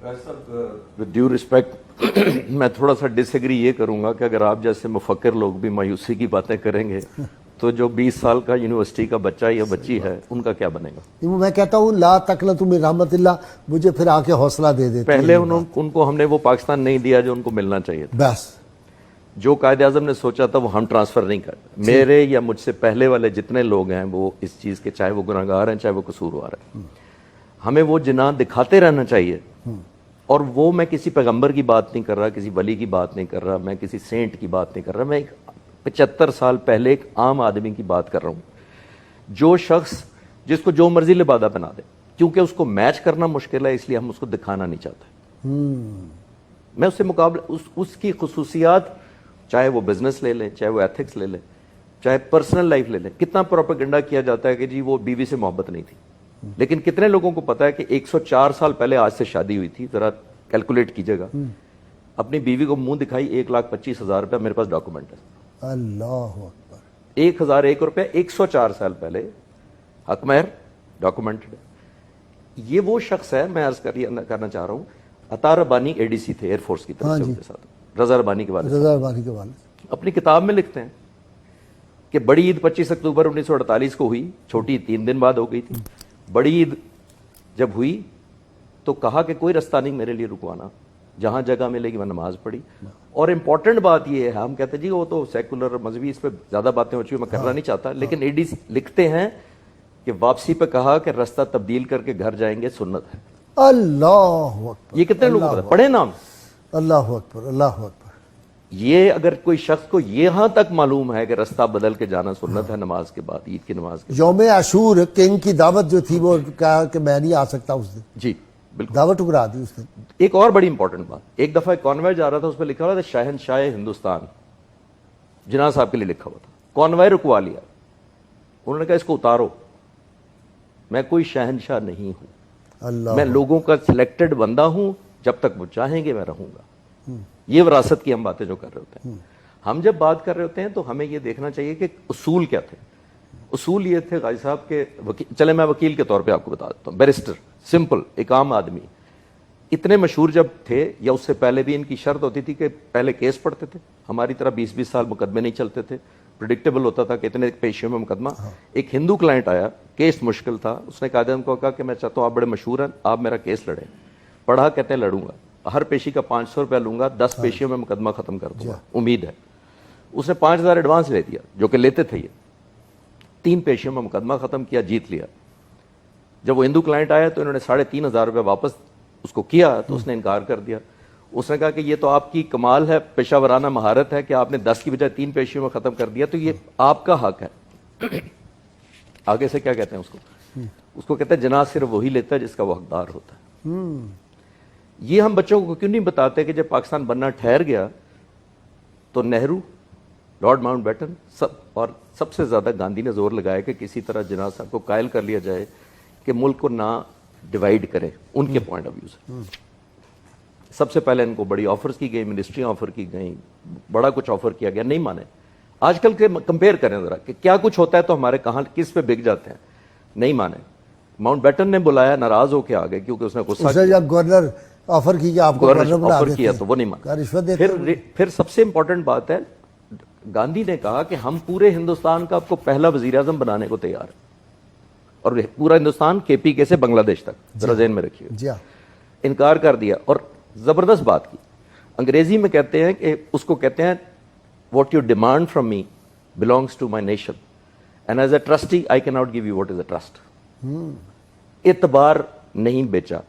With due respect मैं थोड़ा सा डिसएग्री ये करूंगा कि अगर आप जैसे मुफक्किर लोग भी मायूसी की बातें करेंगे तो जो 20 साल का यूनिवर्सिटी का बच्चा या बच्ची है उनका क्या बनेगा। मैं कहता हूँ ला तकनतु मिन रहमतिल्लाह, मुझे फिर आके हौसला दे देते। पहले उनको हमने वो पाकिस्तान नहीं दिया जो उनको मिलना चाहिए था। बस जो कायदे आज़म ने सोचा था वो हम ट्रांसफर नहीं कर, मेरे या मुझसे पहले वाले जितने लोग हैं वो इस चीज़ के, चाहे वो गुनहगार हैं चाहे वो कसूरवार हैं, हमें वो जिना दिखाते रहना चाहिए। और वो मैं किसी पैगंबर की बात नहीं कर रहा, किसी वली की बात नहीं कर रहा, मैं किसी सेंट की बात नहीं कर रहा, मैं 75 साल पहले एक आम आदमी की बात कर रहा हूँ। जो शख्स जिसको जो मर्जी लिबादा बना दे, क्योंकि उसको मैच करना मुश्किल है इसलिए हम उसको दिखाना नहीं चाहते। मैं उससे मुकाबला उसकी खुसूसियात, चाहे वो बिजनेस ले लें, चाहे वो एथिक्स ले लें, चाहे पर्सनल लाइफ ले लें, कितना प्रोपेगेंडा किया जाता है कि जी वो बीवी से मोहब्बत नहीं थी, लेकिन कितने लोगों को पता है कि 104 साल पहले आज से शादी हुई थी, जरा कैलकुलेट कीजिएगा, अपनी बीवी को मुंह दिखाई 1,25,000 रुपया, मेरे पास डॉक्यूमेंट है। अल्लाह अकबर। 1,001 रुपया 104 साल पहले, हकमहर डॉक्यूमेंटेड। ये वो शख्स है, मैं अर्ज करना चाह रहा हूँ, अता रबानी एडीसी थे एयरफोर्स की तरफ से, उनके साथ रजा रबानी के वाले अपनी किताब में लिखते हैं कि बड़ी ईद 25 अक्टूबर 1948 को हुई, छोटी 3 दिन बाद हो गई थी। बड़ी ईद जब हुई तो कहा कि कोई रास्ता नहीं मेरे लिए रुकवाना, जहां जगह मिलेगी मैं नमाज पढ़ी। और इंपॉर्टेंट बात ये है, हम कहते हैं जी वो तो सेकुलर मजहबी, इस पर ज्यादा बातें हो चुकी, मैं करना नहीं चाहता, लेकिन एडीसी लिखते हैं कि वापसी पे कहा कि रास्ता तब्दील करके घर जाएंगे, सुन्नत है। अल्लाह अकबर। ये कितने लोग पता पढ़े नाम? अल्लाह अकबर, अल्लाह अकबर। ये अगर कोई शख्स को यहां तक मालूम है कि रास्ता बदल के जाना सुन्नत है नमाज के बाद, ईद की नमाज के बाद। यौम आशूर किंग की दावत जो थी वो कहा कि मैं नहीं आ सकता उस दिन, जी बिल्कुल, दावत ठुकरा दी उस दिन। एक और बड़ी इंपॉर्टेंट बात, एक दफा एक कॉन्वॉय जा रहा था, उस पर लिखा हुआ था शहनशाह हिंदुस्तान, जिन्ना साहब के लिए लिखा हुआ था। कॉन्वॉय रुकवा लिया, उन्होंने कहा इसको उतारो, मैं कोई शहनशाह नहीं हूं, मैं लोगों का सिलेक्टेड बंदा हूं, जब तक वो चाहेंगे मैं रहूंगा। ये विरासत की हम बातें जो कर रहे होते हैं, हम जब बात कर रहे होते हैं तो हमें ये देखना चाहिए कि उसूल क्या थे। उसूल ये थे गाजी साहब के, चले मैं वकील के तौर पे आपको बता देता हूँ, बैरिस्टर, सिंपल एक आम आदमी, इतने मशहूर जब थे या उससे पहले भी इनकी शर्त होती थी कि पहले केस पढ़ते थे, हमारी तरह 20-20 साल मुकदमे नहीं चलते थे, प्रिडिक्टेबल होता था कि इतने पेशियों में मुकदमा। एक हिंदू क्लाइंट आया, केस मुश्किल था, उसने कायदे को कहा कि मैं चाहता हूँ आप बड़े मशहूर हैं, आप मेरा केस लड़ें। पढ़ा, कहते हैं लड़ूंगा, हर पेशी का 500 रुपया लूंगा, 10 पेशियों में मुकदमा खत्म कर दूंगा, उम्मीद है। उसने 5,000 एडवांस ले दिया, जो कि लेते थे ये, 3 पेशियों में मुकदमा खत्म किया, जीत लिया। जब वो हिंदू क्लाइंट आया तो इन्होंने 3,500 रुपया वापस उसको किया, तो उसने इनकार कर दिया। उसने कहा कि ये तो आपकी कमाल है, पेशावराना महारत है कि आपने 10 की बजाय 3 पेशियों में खत्म कर दिया, तो ये आपका हक है। आगे से क्या कहते हैं उसको कहते हैं जनाज सिर्फ वही लेता है जिसका वो हकदार होता है। ये हम बच्चों को क्यों नहीं बताते कि जब पाकिस्तान बनना ठहर गया तो नेहरू, लॉर्ड माउंटबेटन सब, और सबसे ज्यादा गांधी ने जोर लगाया कि किसी तरह जिन्ना साहब को कायल कर लिया जाए कि मुल्क को ना डिवाइड करे उनके पॉइंट ऑफ व्यू से। सबसे पहले इनको बड़ी ऑफर्स की गई, मिनिस्ट्री ऑफर की गई, बड़ा कुछ ऑफर किया गया, नहीं माने। आजकल के कंपेयर करें जरा कि क्या कुछ होता है तो हमारे कहां किस पे बिक जाते हैं, नहीं माने। माउंटबेटन ने बुलाया, नाराज होके आ गए क्योंकि उसने गुस्सा किया। गवर्नर ऑफर की कि आपको ऑफर किया तो वो नहीं माना। फिर सबसे इंपॉर्टेंट बात है, गांधी ने कहा कि हम पूरे हिंदुस्तान का आपको पहला वजीर आजम बनाने को तैयार है, और पूरा हिंदुस्तान KPK से बांग्लादेश तक, जरा ज़हन में रखिए। इनकार कर दिया, और जबरदस्त बात की। अंग्रेजी में कहते हैं कि उसको कहते हैं what you demand from me belongs to my nation and as a trustee I can not give you what is a trust. इतबार नहीं बेचा,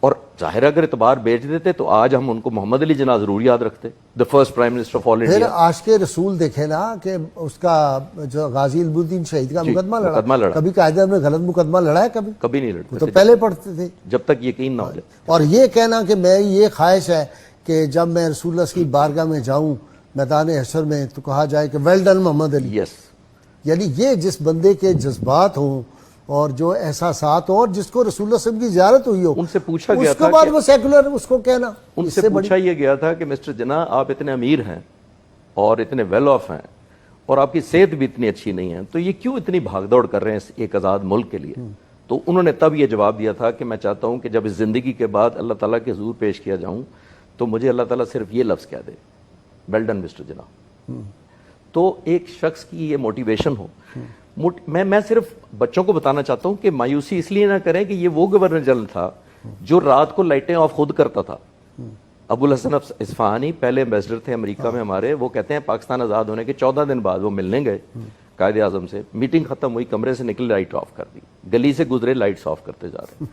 और जाहिर अगर इतबार बेच देते तो आज हम उनको मोहम्मद अली जिन्ना जरूर याद रखते, the first prime minister of all India. आज के रसूल देखे ना कि उसका जो गाजी इल्मुद्दीन शहीद का मुकदमा लड़ा, कभी कायदे में गलत मुकदमा लड़ा है? कभी नहीं लड़ते, तो पहले पढ़ते थे जब तक यकीन ना हो जाए। और ये कहना कि मैं ये ख्वाहिश है कि जब मैं रसूलुल्लाह की बारगाह में जाऊं मैदान हशर में तो कहा जाए कि well done Mohammad Ali. Yes, यानी ये जिस बंदे के जज्बात हों और जो एहसासात हो, और जिसको रसूलुल्लाह सल्लल्लाहु अलैहि वसल्लम की ज़ियारत हुई हो, उनसे पूछा गया उसके बाद वो सेकुलर उसको कहना, उनसे पूछा यह गया था कि मिस्टर जिन्ना आप इतने अमीर हैं और इतने वेल ऑफ हैं और आपकी सेहत भी इतनी अच्छी नहीं है, तो ये क्यों इतनी भागदौड़ कर रहे हैं एक आज़ाद मुल्क के लिए? تو انہوں نے تب یہ جواب دیا تھا کہ میں چاہتا ہوں کہ جب اس زندگی کے بعد اللہ تعالیٰ کے حضور پیش کیا جاؤں تو مجھے اللہ تعالیٰ صرف یہ لفظ کہہ دے، ویل ڈن مسٹر جناح. تو ایک شخص کی یہ موٹیویشن ہو. میں صرف بچوں کو بتانا چاہتا ہوں کہ مایوسی اس لیے نہ کریں کہ یہ وہ گورنر جنرل تھا جو رات کو لائٹیں آف خود کرتا تھا. ابو الحسن اصفہانی پہلے ایمبیسڈر تھے امریکہ میں ہمارے، وہ کہتے ہیں پاکستان آزاد ہونے کے 14 دن بعد وہ ملنے گئے قائد اعظم سے، میٹنگ ختم ہوئی، کمرے سے نکلے، لائٹ آف کر دی، گلی سے گزرے لائٹس آف کرتے جا رہے.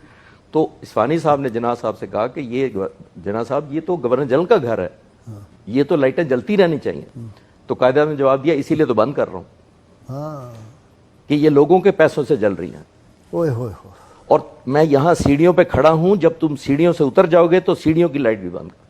تو اصفہانی صاحب نے جناح صاحب سے کہا کہ یہ جناح صاحب یہ تو گورنر جنرل کا گھر ہے، یہ تو لائٹیں جلتی رہنی چاہیے. تو قائد اعظم نے جواب دیا اسی لیے تو بند کر رہا ہوں کہ یہ لوگوں کے پیسوں سے جل رہی ہیں. اور میں یہاں سیڑھیوں پہ کھڑا ہوں، جب تم سیڑھیوں سے اتر جاؤ گے تو سیڑھیوں کی لائٹ بھی بند کر.